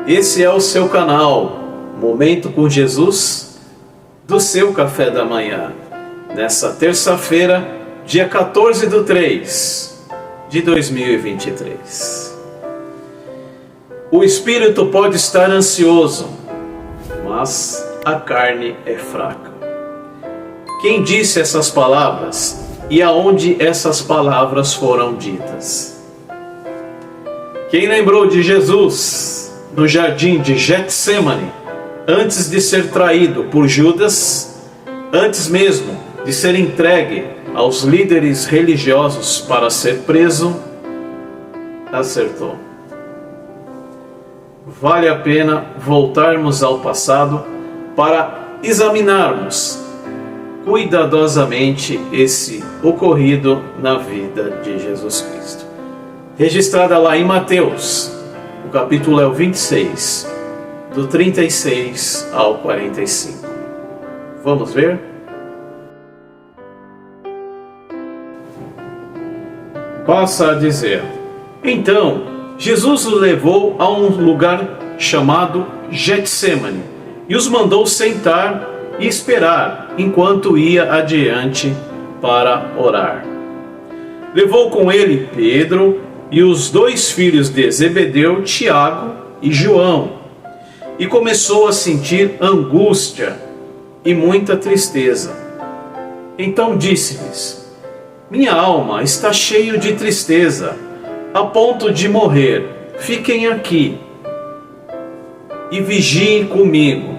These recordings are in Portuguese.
Esse é o seu canal, Momento com Jesus, do seu café da manhã, nessa terça-feira, dia 14/3/2023. O espírito pode estar ansioso, mas a carne é fraca. Quem disse essas palavras e aonde essas palavras foram ditas? Quem lembrou de Jesus no jardim de Getsêmani, antes de ser traído por Judas, antes mesmo de ser entregue aos líderes religiosos para ser preso? Acertou. Vale a pena voltarmos ao passado para examinarmos cuidadosamente esse ocorrido na vida de Jesus Cristo. Registrada lá em Mateus, o capítulo é o 26, do 36 ao 45. Vamos ver? Passa a dizer: então, Jesus os levou a um lugar chamado Getsêmani e os mandou sentar e esperar enquanto ia adiante para orar. Levou com ele Pedro e os dois filhos de Zebedeu, Tiago e João, e começou a sentir angústia e muita tristeza. Então disse-lhes: minha alma está cheia de tristeza, a ponto de morrer. Fiquem aqui e vigiem comigo.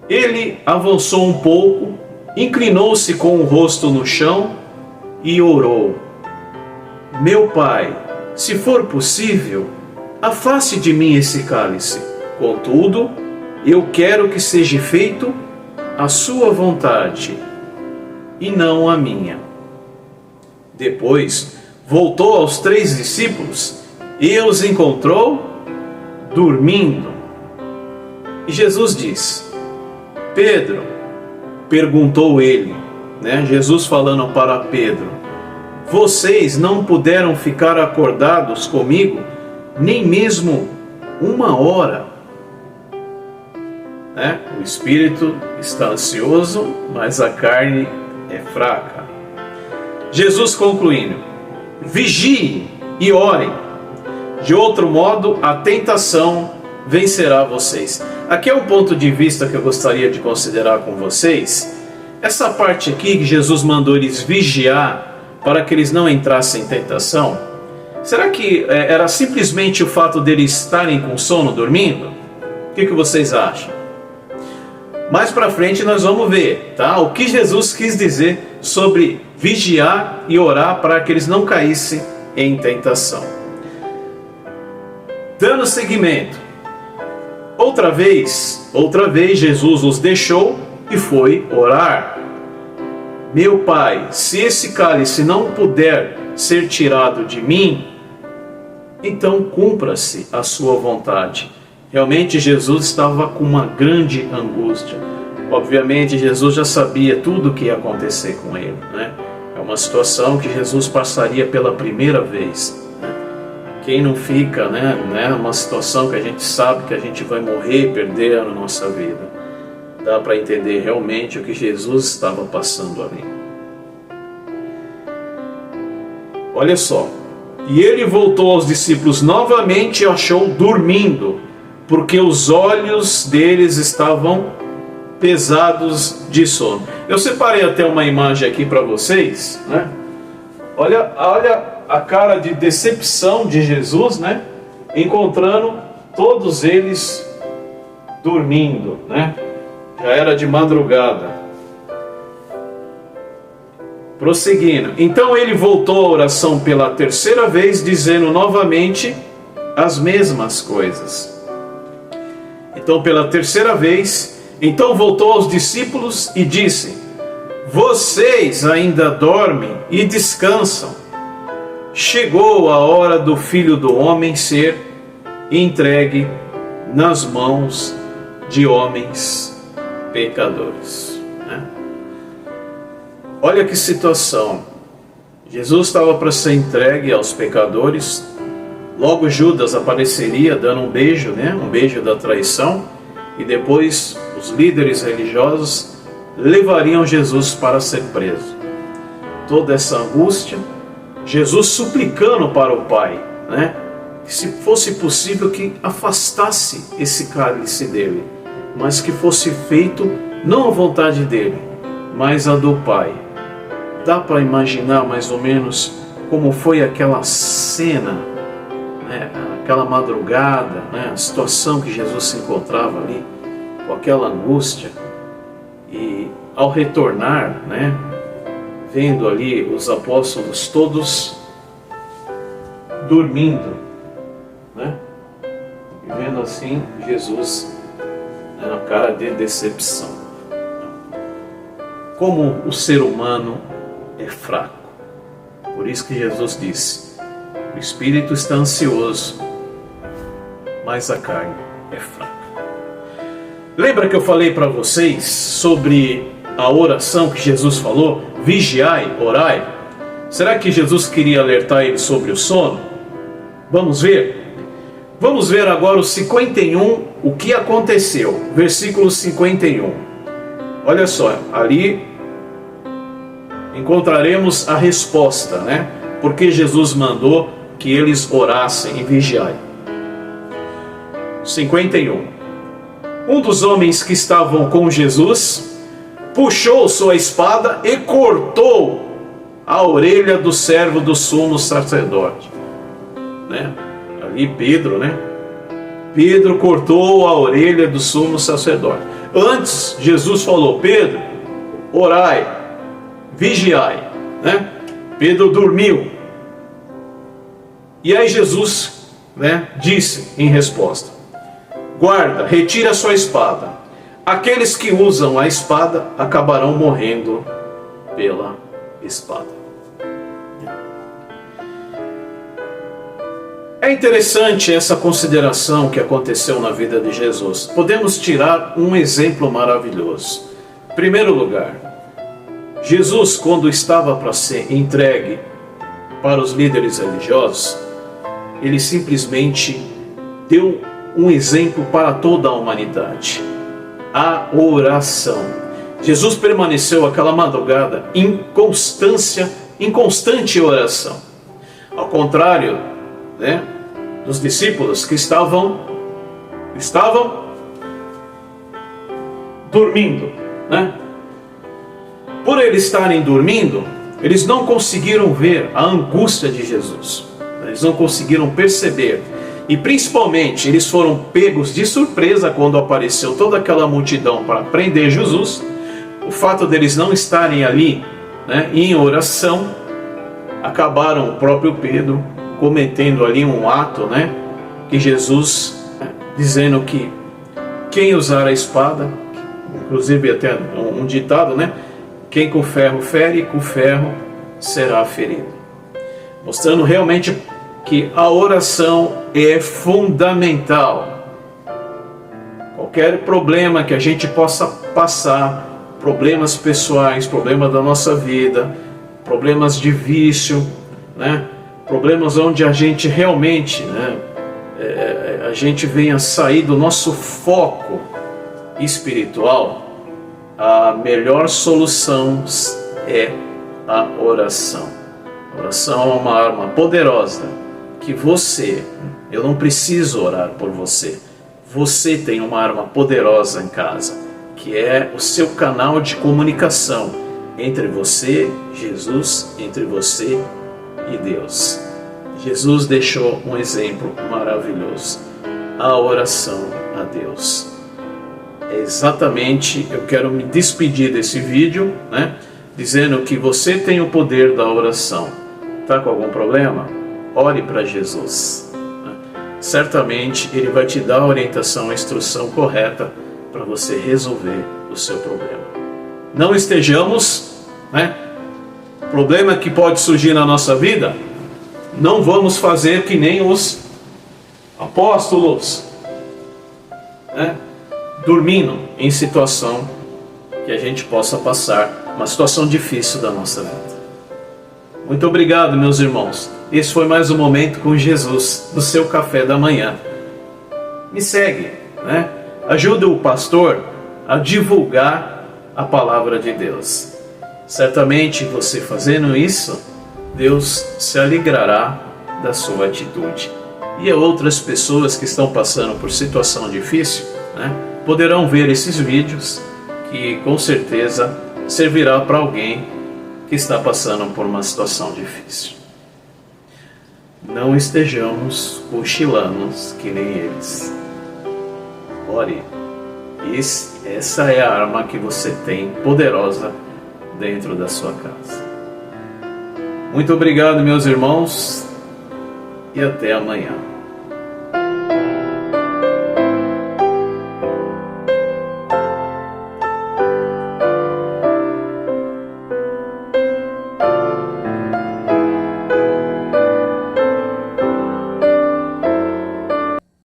Ele avançou um pouco, inclinou-se com o rosto no chão e orou: meu Pai, se for possível, afaste de mim esse cálice. Contudo, eu quero que seja feito a sua vontade e não a minha. Depois voltou aos 3 discípulos e os encontrou dormindo. E Jesus disse: Pedro, perguntou ele, Jesus falando para Pedro, vocês não puderam ficar acordados comigo nem mesmo 1 hora? O espírito está ansioso, mas a carne é fraca. Jesus concluindo: vigiem e orem, de outro modo a tentação vencerá vocês. Aqui é um ponto de vista que eu gostaria de considerar com vocês. Essa parte aqui que Jesus mandou eles vigiar para que eles não entrassem em tentação, será que era simplesmente o fato deles estarem com sono, dormindo? O que vocês acham? Mais para frente nós vamos ver, o que Jesus quis dizer sobre vigiar e orar para que eles não caíssem em tentação. Dando seguimento, outra vez Jesus os deixou e foi orar. Meu Pai, se esse cálice não puder ser tirado de mim, então cumpra-se a sua vontade. Realmente Jesus estava com uma grande angústia. Obviamente Jesus já sabia tudo o que ia acontecer com ele, É uma situação que Jesus passaria pela primeira vez. Quem não fica, uma situação que a gente sabe que a gente vai morrer, perder a nossa vida. Dá para entender realmente o que Jesus estava passando ali. Olha só. E ele voltou aos discípulos novamente e achou dormindo, porque os olhos deles estavam pesados de sono. Eu separei até uma imagem aqui para vocês, Olha a cara de decepção de Jesus, encontrando todos eles dormindo, Já era de madrugada. Prosseguindo. Então ele voltou à oração pela 3ª vez, dizendo novamente as mesmas coisas. Então pela 3ª vez, então voltou aos discípulos e disse: vocês ainda dormem e descansam. Chegou a hora do Filho do Homem ser entregue nas mãos de homens pecadores. Olha que situação. Jesus estava para ser entregue aos pecadores, Logo Judas apareceria dando um beijo, né? Um beijo da traição, e depois os líderes religiosos levariam Jesus para ser preso. Toda essa angústia, Jesus suplicando para o Pai, né? Que se fosse possível que afastasse esse cálice dele, mas que fosse feito não a vontade dele, mas a do Pai. Dá para imaginar mais ou menos como foi aquela cena, né? Aquela madrugada, né? A situação que Jesus se encontrava ali, com aquela angústia, e ao retornar, né? Vendo ali os apóstolos todos dormindo, né? E vendo assim Jesus, né, na cara de decepção. Como o ser humano é fraco. Por isso que Jesus disse: o espírito está ansioso, mas a carne é fraca. Lembra que eu falei para vocês sobre a oração que Jesus falou? Vigiai, orai. Será que Jesus queria alertar ele sobre o sono? Vamos ver? Vamos ver agora o 51, o que aconteceu. Versículo 51. Olha só, ali encontraremos a resposta, né? Porque Jesus mandou que eles orassem e vigiai. 51. Um dos homens que estavam com Jesus puxou sua espada e cortou a orelha do servo do sumo sacerdote, né? Ali Pedro, né? Pedro cortou a orelha do sumo sacerdote. Antes Jesus falou: Pedro, orai, vigiai, né? Pedro dormiu. E aí Jesus, né, disse em resposta: guarda, retira sua espada. Aqueles que usam a espada acabarão morrendo pela espada. É interessante essa consideração que aconteceu na vida de Jesus. Podemos tirar um exemplo maravilhoso. Em primeiro lugar, Jesus, quando estava para ser entregue para os líderes religiosos, ele simplesmente deu um exemplo para toda a humanidade: a oração. Jesus permaneceu aquela madrugada em constante oração. Ao contrário, né, dos discípulos que estavam dormindo, né? Por eles estarem dormindo, eles não conseguiram ver a angústia de Jesus. Eles não conseguiram perceber. E principalmente, eles foram pegos de surpresa quando apareceu toda aquela multidão para prender Jesus. O fato deles não estarem ali, né, em oração, acabaram o próprio Pedro cometendo ali um ato, né, que Jesus, dizendo que quem usar a espada, inclusive até um ditado, né, quem com ferro fere, com ferro será ferido. Mostrando realmente que a oração é fundamental. Qualquer problema que a gente possa passar, problemas pessoais, problemas da nossa vida, problemas de vício, né? Problemas onde a gente realmente, né, a gente venha sair do nosso foco espiritual, a melhor solução é a oração. A oração é uma arma poderosa que eu não preciso orar por você. Você tem uma arma poderosa em casa, que é o seu canal de comunicação entre você, Jesus, entre você e Deus. Jesus deixou um exemplo maravilhoso: a oração a Deus. É exatamente, eu quero me despedir desse vídeo, né, dizendo que você tem o poder da oração. Está com algum problema? Ore para Jesus. Certamente Ele vai te dar a orientação, a instrução correta para você resolver o seu problema. Não estejamos, né, problema que pode surgir na nossa vida, não vamos fazer que nem os apóstolos, né, dormindo em situação que a gente possa passar uma situação difícil da nossa vida. Muito obrigado, meus irmãos. Esse foi mais um Momento com Jesus, do seu café da manhã. Me segue, né? Ajude o pastor a divulgar a palavra de Deus. Certamente você fazendo isso, Deus se alegrará da sua atitude. E outras pessoas que estão passando por situação difícil, né, poderão ver esses vídeos que com certeza servirá para alguém que está passando por uma situação difícil. Não estejamos cochilando que nem eles. Ore. Essa é a arma que você tem poderosa dentro da sua casa. Muito obrigado, meus irmãos, e até amanhã.